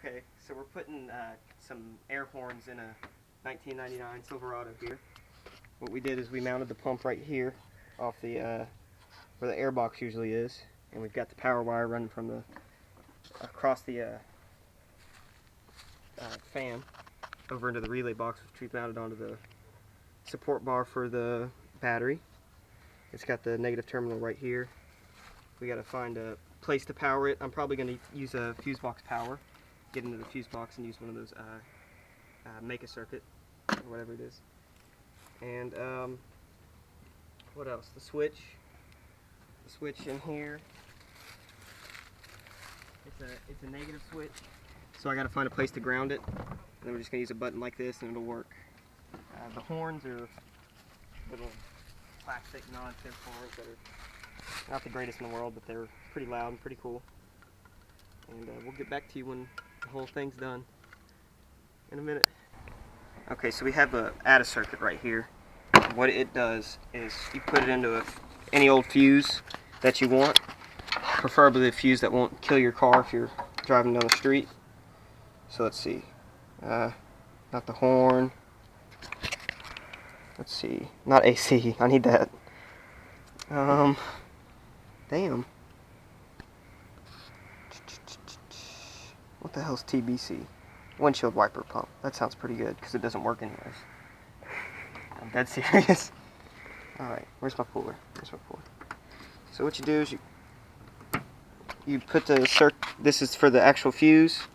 Okay, so we're putting some air horns in a 1999 Silverado here. What we did is we mounted the pump right here off the where the air box usually is, and we've got the power wire running from the across the fan over into the relay box, which we've mounted onto the support bar for the battery. It's got the negative terminal right here. We got to find a place to power it. I'm probably going to use a fuse box power. Get into the fuse box and use one of those make a circuit or whatever it is. And what else? The switch in here. It's a negative switch, so I got to find a place to ground it. And then we're just going to use a button like this, and it'll work. The horns are little plastic non-tip horns that are not the greatest in the world, but they're pretty loud and pretty cool. And we'll get back to you when the whole thing's done in a minute. Okay, so we have a add a circuit right here. What it does is you put it into any old fuse that you want, preferably a fuse that won't kill your car if you're driving down the street. So let's see, not the horn. Let's see, not AC. I need that. Damn. What the hell's TBC? Windshield wiper pump. That sounds pretty good because it doesn't work anyways. I'm dead serious. Alright, where's my puller? So what you do is you put the this is for the actual fuse.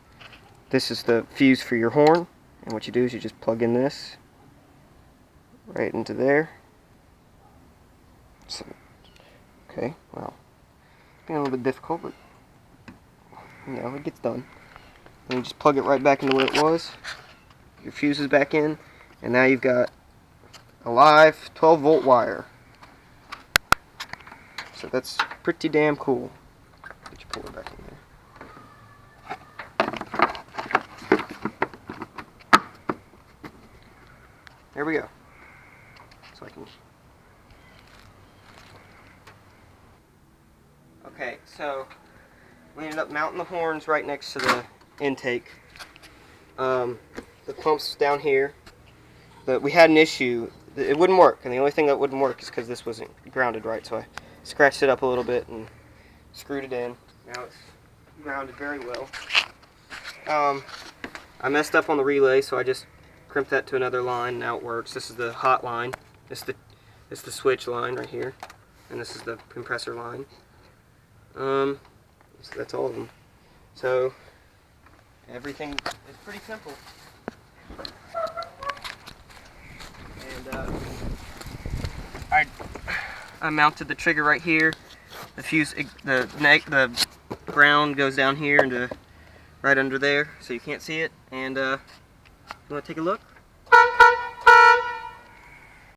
This is the fuse for your horn. And what you do is you just plug in this right into there. So, okay, well, it's been a little bit difficult, but you know, it gets done. And you just plug it right back into where it was. Your fuse is back in, and now you've got a live 12-volt wire. So that's pretty damn cool. Get your puller back in there. There we go. So I can. Okay, so we ended up mounting the horns right next to the intake. The pump's down here. We had an issue. It wouldn't work, and the only thing that wouldn't work is because this wasn't grounded right. So I scratched it up a little bit and screwed it in. Now it's grounded very well. I messed up on the relay, so I just crimped that to another line. Now it works. This is the hot line. This is the switch line right here, and this is the compressor line. So that's all of them. So everything is pretty simple. And I mounted the trigger right here. The fuse, the ground goes down here into right under there, so you can't see it. And you want to take a look?